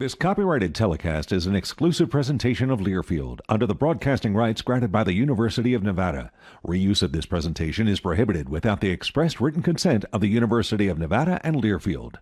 This copyrighted telecast is an exclusive presentation of Learfield under the broadcasting rights granted by the University of Nevada. Reuse of this presentation is prohibited without the express written consent of the University of Nevada and Learfield.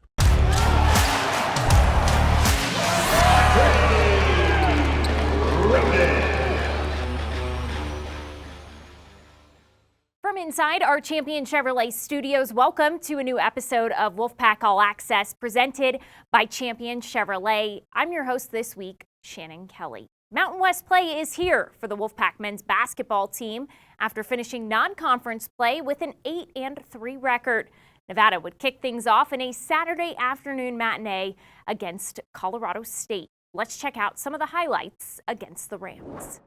From inside our Champion Chevrolet studios, welcome to a new episode of Wolfpack All Access presented by Champion Chevrolet. I'm your host this week, Shannon Kelly. Mountain West play is here for the Wolfpack men's basketball team after finishing non-conference play with an 8-3 record. Nevada would kick things off in a Saturday afternoon matinee against Colorado State. Let's check out some of the highlights against the Rams.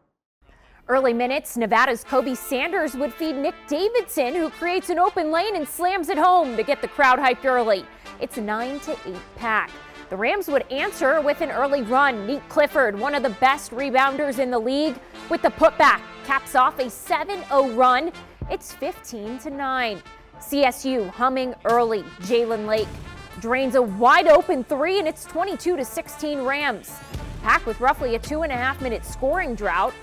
Early minutes, Nevada's Kobe Sanders would feed Nick Davidson, who creates an open lane and slams it home to get the crowd hyped early. It's a 9-8 pack. The Rams would answer with an early run. Nate Clifford, one of the best rebounders in the league, with the putback, caps off a 7-0 run. It's 15-9. CSU humming early. Jalen Lake drains a wide open three, and it's 22-16 Rams. Pack with roughly a 2.5-minute scoring drought.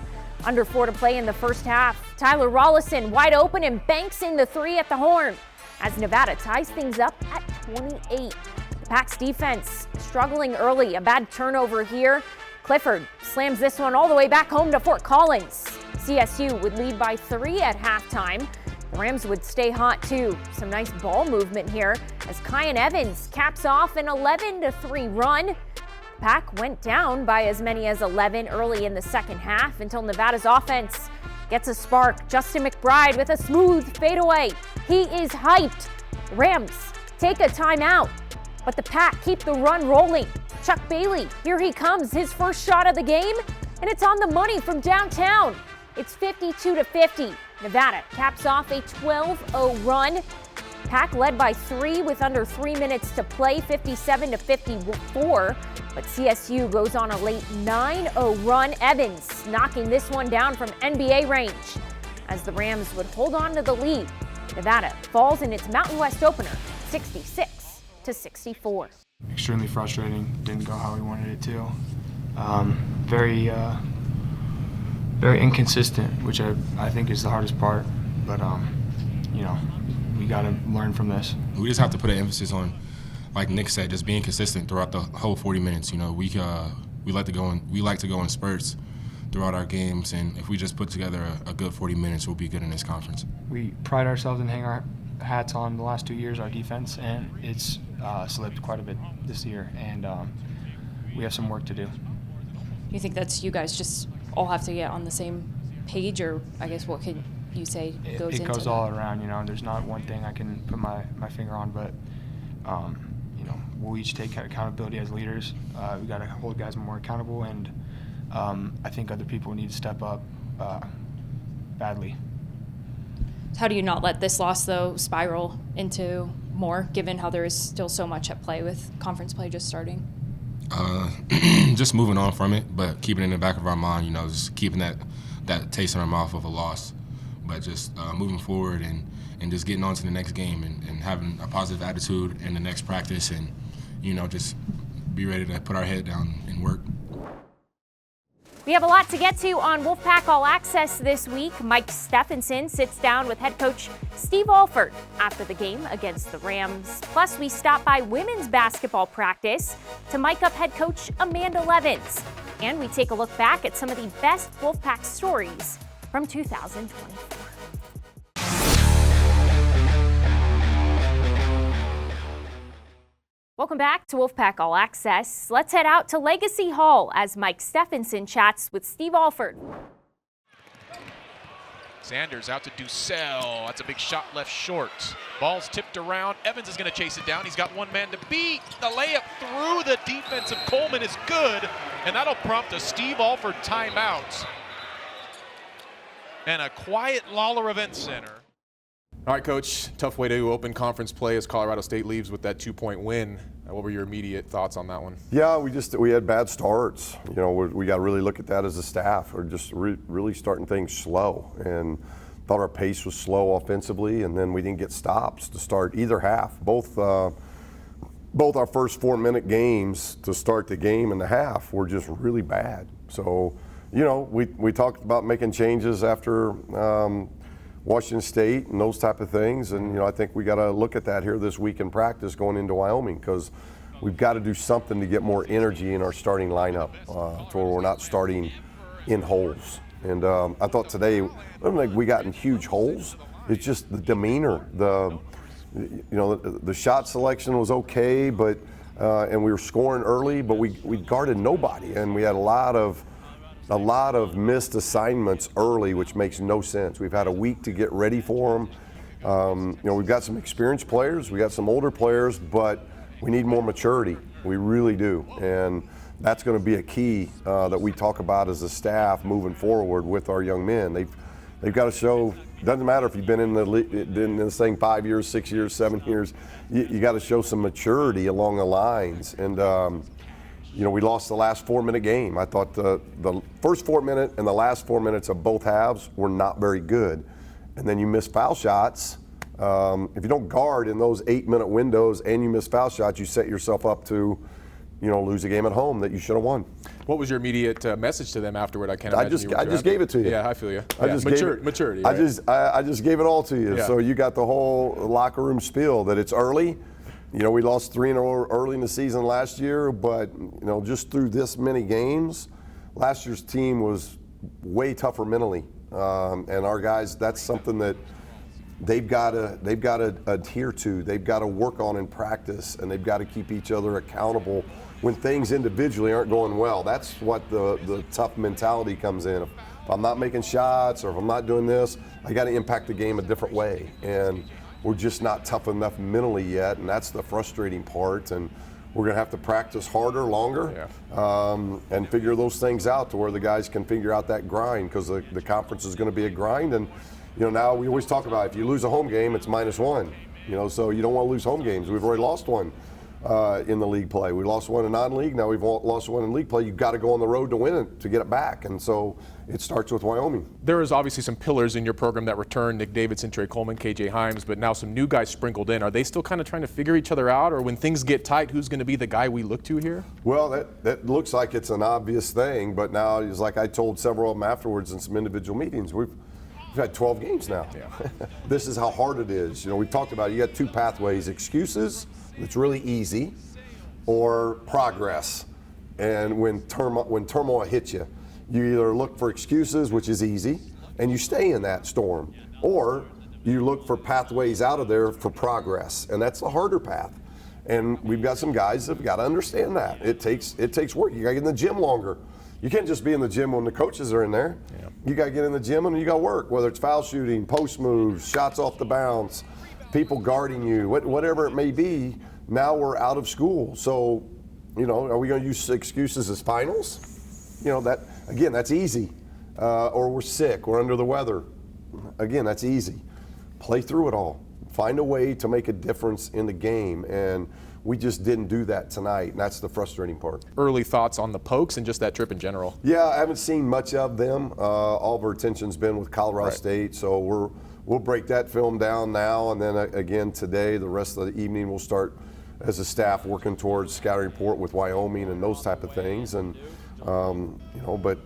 Under 4 to play in the first half. Tyler Rollison wide open and banks in the three at the horn as Nevada ties things up at 28. The Pack's defense struggling early. A bad turnover here. Clifford slams this one all the way back home to Fort Collins. CSU would lead by 3 at halftime. The Rams would stay hot too. Some nice ball movement here as Kyan Evans caps off an 11-3 run. Pack went down by as many as 11 early in the second half until Nevada's offense gets a spark. Justin McBride with a smooth fadeaway. He is hyped. Rams take a timeout, but the Pack keep the run rolling. Chuck Bailey, here he comes, his first shot of the game, and it's on the money from downtown. It's 52-50. Nevada caps off a 12-0 run. Pack led by 3 with under 3 minutes to play, 57-54. But CSU goes on a late 9-0 run. Evans knocking this one down from NBA range as the Rams would hold on to the lead. Nevada falls in its Mountain West opener, 66-64. Extremely frustrating. Didn't go how we wanted it to. Very inconsistent, which I think is the hardest part. But we got to learn from this. We just have to put an emphasis on, like Nick said, just being consistent throughout the whole 40 minutes. We like to go in spurts throughout our games, and if we just put together a good 40 minutes, we'll be good in this conference. We pride ourselves and hang our hats on the last 2 years, our defense, and it's slipped quite a bit this year, and we have some work to do. Do you think that's you guys just all have to get on the same page, or I guess what could you say goes into it goes all around, There's not one thing I can put my finger on, but we'll each take accountability as leaders. We got to hold guys more accountable, and I think other people need to step up badly. How do you not let this loss, though, spiral into more, given how there is still so much at play with conference play just starting? Just moving on from it, but keeping it in the back of our mind, just keeping that taste in our mouth of a loss, but just moving forward and just getting on to the next game and having a positive attitude in the next practice and, just be ready to put our head down and work. We have a lot to get to on Wolfpack All Access this week. Mike Stephenson sits down with head coach Steve Alford after the game against the Rams. Plus, we stop by women's basketball practice to mic up head coach Amanda Levins. And we take a look back at some of the best Wolfpack stories from 2024. Welcome back to Wolfpack All Access. Let's head out to Legacy Hall as Mike Stephenson chats with Steve Alford. Sanders out to Ducell. That's a big shot left short. Ball's tipped around. Evans is going to chase it down. He's got one man to beat. The layup through the defense of Coleman is good, and that'll prompt a Steve Alford timeout. And a quiet Lawler Event Center. All right, Coach, tough way to open conference play as Colorado State leaves with that 2-point win. What were your immediate thoughts on that one? Yeah, we had bad starts. We got to really look at that as a staff. We're just really starting things slow, and thought our pace was slow offensively, and then we didn't get stops to start either half. Both both our first 4-minute games to start the game and the half were just really bad. So, you know, we talked about making changes after Washington State and those type of things, and you know, I think we got to look at that here this week in practice going into Wyoming, because we've got to do something to get more energy in our starting lineup, to where we're not starting in holes. And I thought today, I don't think we got in huge holes. It's just the demeanor, the shot selection was okay, but and we were scoring early, but we guarded nobody, and we had a lot of missed assignments early, which makes no sense. We've had a week to get ready for them. You know, we've got some experienced players, we got some older players, but we need more maturity. We really do, and that's going to be a key that we talk about as a staff moving forward with our young men. They've got to show. Doesn't matter if you've been in this thing 5 years, 6 years, 7 years. You got to show some maturity along the lines. And you know, we lost the last 4-minute game. I thought the first 4-minute and the last 4 minutes of both halves were not very good. And then you miss foul shots. If you don't guard in those 8-minute windows and you miss foul shots, you set yourself up to, you know, lose a game at home that you should have won. What was your immediate message to them afterward? I can't imagine. I just gave it to you. Yeah, I feel you. Maturity. Right? I I just gave it all to you. Yeah. So you got the whole locker room spiel that it's early. You know, we lost 3 in a row early in the season last year, but you know, just through this many games, last year's team was way tougher mentally, and our guys. That's something that they've got to adhere to. They've got to work on in practice, and they've got to keep each other accountable when things individually aren't going well. That's what the tough mentality comes in. If I'm not making shots or if I'm not doing this, I got to impact the game a different way. And we're just not tough enough mentally yet, and that's the frustrating part. And we're going to have to practice harder, longer, and figure those things out to where the guys can figure out that grind, because the conference is going to be a grind. And you know, now we always talk about if you lose a home game, it's -1. You know, so you don't want to lose home games. We've already lost one in the league play. We lost one in non-league. Now we've lost one in league play. You've got to go on the road to win it, to get it back. And so it starts with Wyoming. There is obviously some pillars in your program that returned: Nick Davidson, Trey Coleman, KJ Himes, but now some new guys sprinkled in. Are they still kind of trying to figure each other out, or when things get tight, who's going to be the guy we look to here? Well, that looks like it's an obvious thing, but now it's like I told several of them afterwards in some individual meetings. We've had 12 games now. Yeah. This is how hard it is. You know, we've talked about it. You got 2 pathways: excuses, that's really easy, or progress. And when turmoil hits you, you either look for excuses, which is easy, and you stay in that storm, or you look for pathways out of there for progress, and that's the harder path. And we've got some guys that have got to understand that. It takes work. You got to get in the gym longer. You can't just be in the gym when the coaches are in there. Yeah. You got to get in the gym and you got to work, whether it's foul shooting, post moves, shots off the bounce, people guarding you, whatever it may be. Now we're out of school. So, you know, are we going to use excuses as finals? You know, that's easy. Or we're sick, we're under the weather. Again, that's easy. Play through it all. Find a way to make a difference in the game. And we just didn't do that tonight, and that's the frustrating part. Early thoughts on the Pokes and just that trip in general? Yeah, I haven't seen much of them. All of our attention's been with Colorado State, so we'll break that film down now, and then again today, the rest of the evening, we'll start as a staff working towards scouting report with Wyoming and those type of things. And you know, but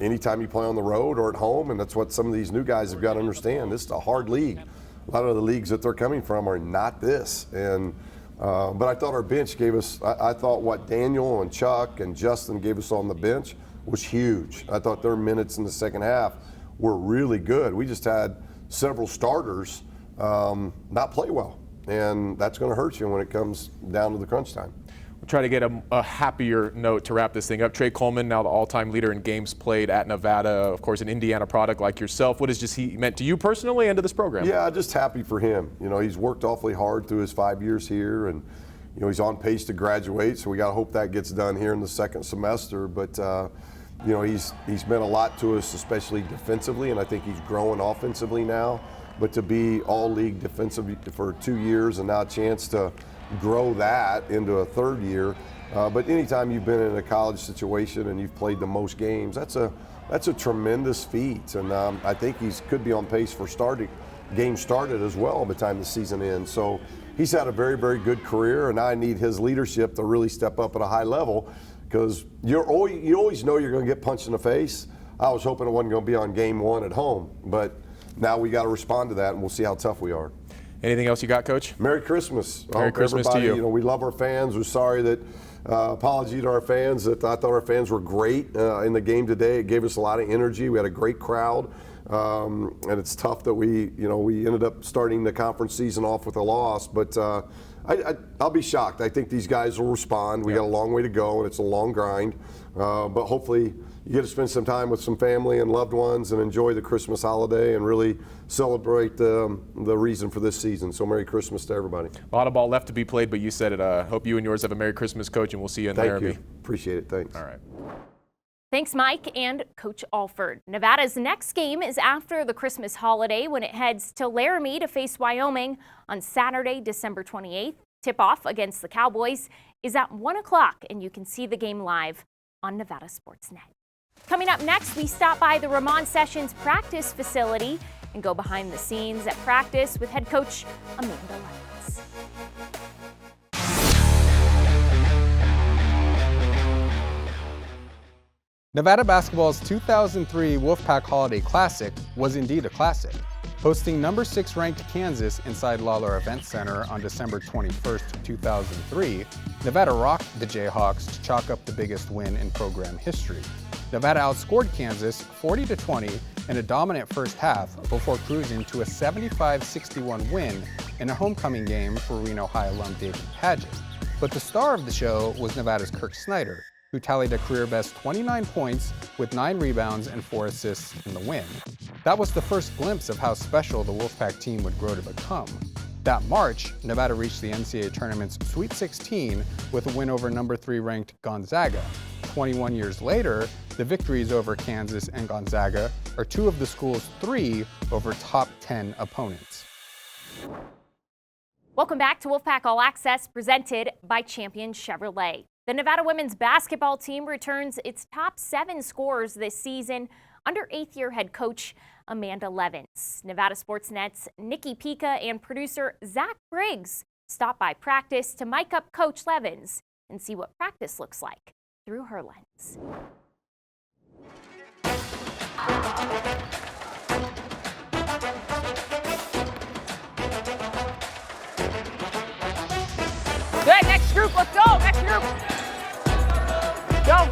anytime you play on the road or at home, and that's what some of these new guys have got to understand. This is a hard league. A lot of the leagues that they're coming from are not this, and. But I thought our bench gave us, I thought what Daniel and Chuck and Justin gave us on the bench was huge. I thought their minutes in the second half were really good. We just had several starters not play well, and that's going to hurt you when it comes down to the crunch time. We'll try to get a happier note to wrap this thing up. Trey Coleman, now the all-time leader in games played at Nevada, of course an Indiana product like yourself. What has he meant to you personally and to this program? Yeah, just happy for him. You know, he's worked awfully hard through his 5 years here, and you know, he's on pace to graduate, so we got to hope that gets done here in the second semester. But you know, he's meant a lot to us, especially defensively, and I think he's growing offensively now. But to be all-league defensive for 2 years and now a chance to grow that into a third year. But anytime you've been in a college situation and you've played the most games, that's a tremendous feat. And I think he could be on pace for games started as well by the time the season ends. So he's had a very, very good career, and I need his leadership to really step up at a high level, because you always know you're going to get punched in the face. I was hoping it wasn't going to be on game 1 at home, but now we got to respond to that, and we'll see how tough we are. Anything else you got, Coach? Merry Christmas. Merry Christmas to you. We love our fans. We're sorry that, apology to our fans, that I thought our fans were great in the game today. It gave us a lot of energy. We had a great crowd. And it's tough that we ended up starting the conference season off with a loss, but I'll be shocked. I think these guys will respond. We got a long way to go, and it's a long grind, but hopefully you get to spend some time with some family and loved ones and enjoy the Christmas holiday and really celebrate the reason for this season. So Merry Christmas to everybody. A lot of ball left to be played, but you said it. Hope you and yours have a Merry Christmas, Coach, and we'll see you in the Derby. Thank you. Appreciate it. Thanks. All right. Thanks, Mike and Coach Alford. Nevada's next game is after the Christmas holiday when it heads to Laramie to face Wyoming on Saturday, December 28th. Tip-off against the Cowboys is at 1 o'clock, and you can see the game live on Nevada Sportsnet. Coming up next, we stop by the Ramon Sessions practice facility and go behind the scenes at practice with head coach Amanda Levens. Nevada basketball's 2003 Wolfpack Holiday Classic was indeed a classic. Hosting number 6 ranked Kansas inside Lawler Event Center on December 21st, 2003, Nevada rocked the Jayhawks to chalk up the biggest win in program history. Nevada outscored Kansas 40-20 in a dominant first half before cruising to a 75-61 win in a homecoming game for Reno High alum David Padgett. But the star of the show was Nevada's Kirk Snyder, who tallied a career-best 29 points with 9 rebounds and 4 assists in the win. That was the first glimpse of how special the Wolfpack team would grow to become. That March, Nevada reached the NCAA tournament's Sweet 16 with a win over number 3 ranked Gonzaga. 21 years later, the victories over Kansas and Gonzaga are 2 of the school's 3 over top 10 opponents. Welcome back to Wolfpack All Access, presented by Champion Chevrolet. The Nevada women's basketball team returns its top 7 scorers this season under 8th-year head coach Amanda Levens. Nevada Sportsnet's Nikki Pica and producer Zach Briggs stop by practice to mic up Coach Levens and see what practice looks like through her lens. Good, next group, let's go, next group. Go.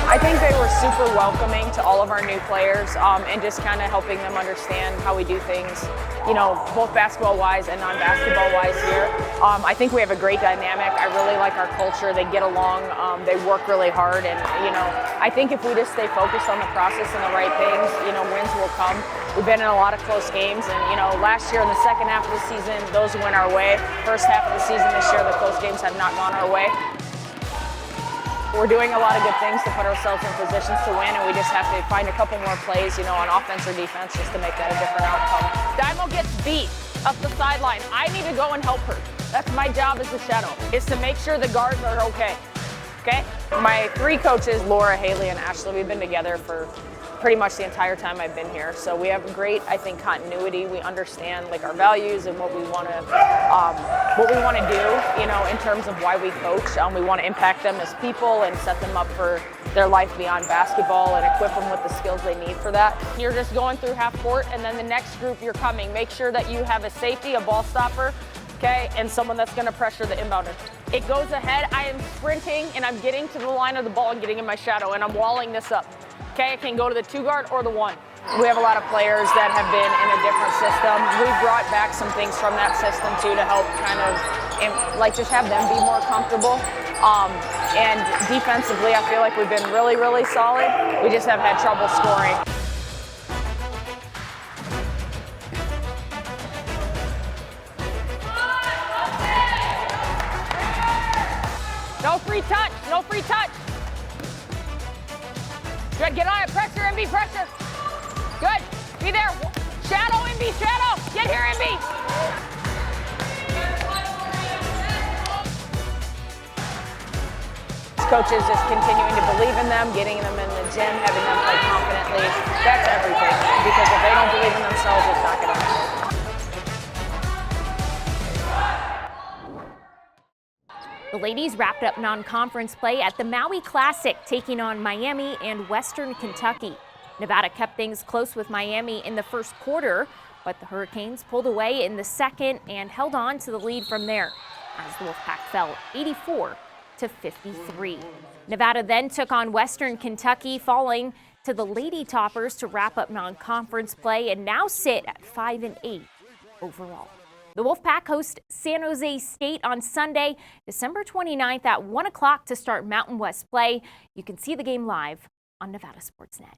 I think they were super welcoming to all of our new players and just kind of helping them understand how we do things, you know, both basketball-wise and non-basketball-wise here. I think we have a great dynamic. I really like our culture. They get along. They work really hard. And, you know, I think if we just stay focused on the process and the right things, you know, wins will come. We've been in a lot of close games. And, you know, last year in the second half of the season, those went our way. First half of the season this year, the close games have not gone our way. We're doing a lot of good things to put ourselves in positions to win, and we just have to find a couple more plays, you know, on offense or defense just to make that a different outcome. Dymo gets beat up the sideline. I need to go and help her. That's my job as the shadow, is to make sure the guards are okay. Okay? My 3 coaches, Laura, Haley, and Ashley, we've been together for pretty much the entire time I've been here. So we have great, I think, continuity. We understand like our values and what we want to do, you know, in terms of why we coach. We want to impact them as people and set them up for their life beyond basketball and equip them with the skills they need for that. You're just going through half court, and then the next group you're coming. Make sure that you have a safety, a ball stopper, okay, and someone that's going to pressure the inbounder. It goes ahead. I am sprinting, and I'm getting to the line of the ball and getting in my shadow, and I'm walling this up. Okay, I can go to the 2 guard or the 1. We have a lot of players that have been in a different system. We brought back some things from that system too to help kind of like just have them be more comfortable. And defensively, I feel like we've been really, really solid. We just have had trouble scoring. No free touch, no free touch. Good, get on it, pressure, MB, pressure. Good, be there. Shadow, MB, shadow. Get here, MB. Coaches just continuing to believe in them, getting them in the gym, having them play confident athlete, that's everything. Because if they don't believe in themselves, it's not going to happen. The ladies wrapped up non-conference play at the Maui Classic, taking on Miami and Western Kentucky. Nevada kept things close with Miami in the first quarter, but the Hurricanes pulled away in the second and held on to the lead from there, as the Wolfpack fell 84-53. Nevada then took on Western Kentucky, falling to the Lady Toppers to wrap up non-conference play and now sit at 5-8 overall. The Wolfpack host San Jose State on Sunday, December 29th at 1 o'clock to start Mountain West play. You can see the game live on Nevada Sportsnet.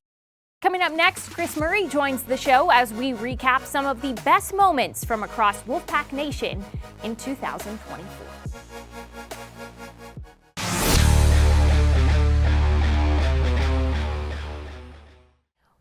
Coming up next, Chris Murray joins the show as we recap some of the best moments from across Wolfpack Nation in 2024.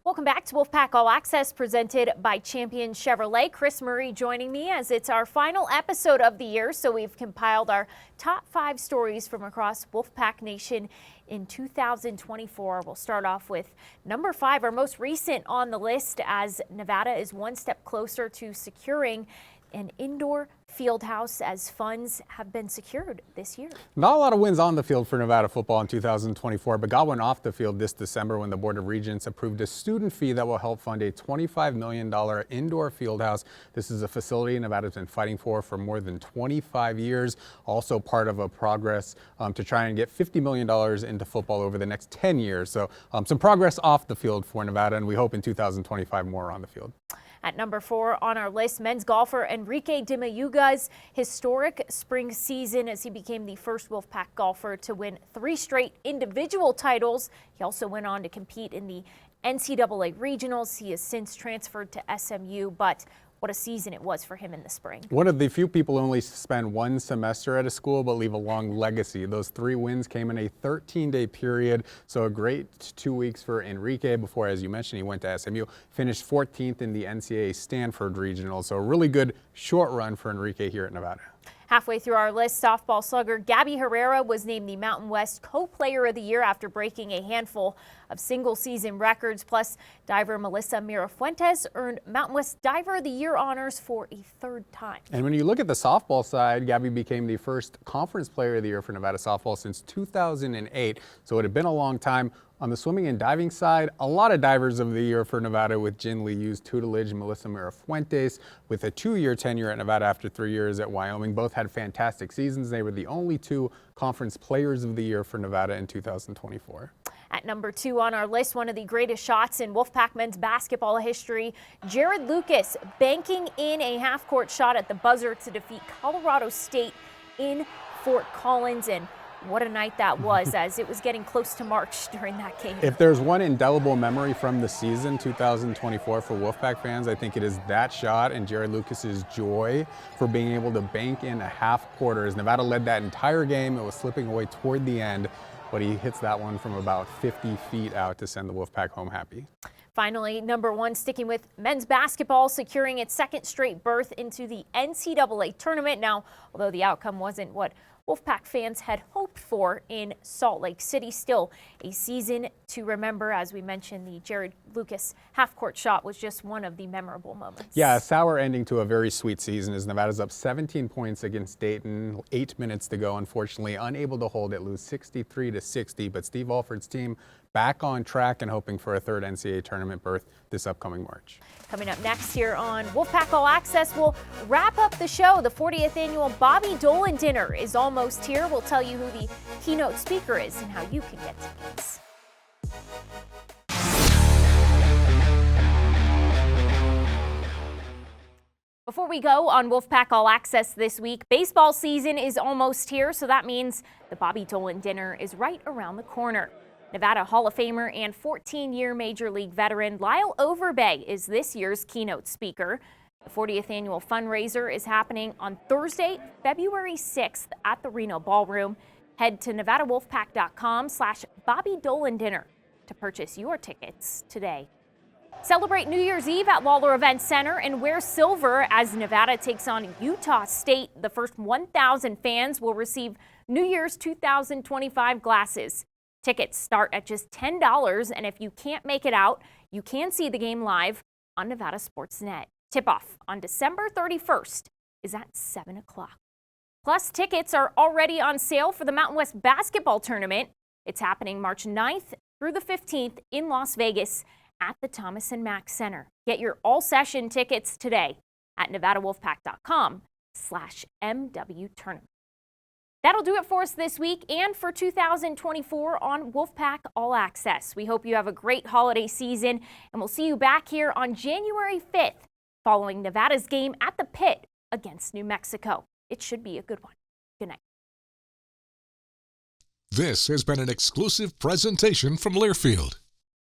Welcome back to Wolfpack All Access, presented by Champion Chevrolet. Chris Murray joining me as it's our final episode of the year, so we've compiled our top 5 stories from across Wolfpack Nation in 2024. We'll start off with number 5, our most recent on the list, as Nevada is one step closer to securing an indoor field house as funds have been secured this year. Not a lot of wins on the field for Nevada football in 2024, but got one off the field this December when the Board of Regents approved a student fee that will help fund a $25 million indoor field house. This is a facility Nevada's been fighting for more than 25 years. Also part of a progress to try and get $50 million into football over the next 10 years. So some progress off the field for Nevada, and we hope in 2025 more on the field. At number 4 on our list, men's golfer Enrique de Mayuga's historic spring season as he became the first Wolfpack golfer to win 3 straight individual titles. He also went on to compete in the NCAA regionals. He has since transferred to SMU, but what a season it was for him in the spring. One of the few people who only spend one semester at a school but leave a long legacy. Those 3 wins came in a 13-day period, so a great 2 weeks for Enrique before, as you mentioned, he went to SMU, finished 14th in the NCAA Stanford Regional, so a really good short run for Enrique here at Nevada. Halfway through our list, softball slugger Gabby Herrera was named the Mountain West Co-Player of the Year after breaking a handful of single-season records. Plus, diver Melissa Mirafuentes earned Mountain West Diver of the Year honors for a 3rd time. And when you look at the softball side, Gabby became the first Conference Player of the Year for Nevada softball since 2008, so it had been a long time. On the swimming and diving side, a lot of divers of the year for Nevada with Jin Lee Yu's tutelage, Melissa Mirafuentes with a 2-year tenure at Nevada after 3 years at Wyoming. Both had fantastic seasons. They were the only 2 conference players of the year for Nevada in 2024. At number 2 on our list, one of the greatest shots in Wolfpack men's basketball history, Jared Lucas banking in a half-court shot at the buzzer to defeat Colorado State in Fort Collins. And what a night that was, as it was getting close to March during that game. If there's one indelible memory from the season 2024 for Wolfpack fans, I think it is that shot and Jared Lucas's joy for being able to bank in a half quarter. As Nevada led that entire game, it was slipping away toward the end, but he hits that one from about 50 feet out to send the Wolfpack home happy. Finally, number 1, sticking with men's basketball, securing its 2nd straight berth into the NCAA tournament. Now, although the outcome wasn't what Wolfpack fans had hoped for in Salt Lake City, still a season to remember. As we mentioned, the Jared Lucas half-court shot was just one of the memorable moments. Yeah, a sour ending to a very sweet season as Nevada's up 17 points against Dayton. 8 minutes to go, unfortunately, unable to hold it, lose 63-60. But Steve Alford's team back on track and hoping for a 3rd NCAA tournament berth this upcoming March. Coming up next here on Wolfpack All Access, we'll wrap up the show. The 40th annual Bobby Dolan Dinner is almost here. We'll tell you who the keynote speaker is and how you can get tickets. Before we go on Wolfpack All Access this week, baseball season is almost here, so that means the Bobby Dolan Dinner is right around the corner. Nevada Hall of Famer and 14-year Major League veteran Lyle Overbay is this year's keynote speaker. The 40th annual fundraiser is happening on Thursday, February 6th at the Reno Ballroom. Head to nevadawolfpack.com/Bobby Dolan Dinner to purchase your tickets today. Celebrate New Year's Eve at Lawler Event Center and wear silver as Nevada takes on Utah State. The first 1,000 fans will receive New Year's 2025 glasses. Tickets start at just $10, and if you can't make it out, You can see the game live on Nevada Sports Net. Tip-off on December 31st is at 7 o'clock. Plus, tickets are already on sale for the Mountain West Basketball Tournament. It's happening March 9th through the 15th in Las Vegas at the Thomas & Mack Center. Get your all-session tickets today at NevadaWolfpack.com/MW Tournament. That'll do it for us this week and for 2024 on Wolfpack All Access. We hope you have a great holiday season, and we'll see you back here on January 5th following Nevada's game at the Pit against New Mexico. It should be a good one. Good night. This has been an exclusive presentation from Learfield.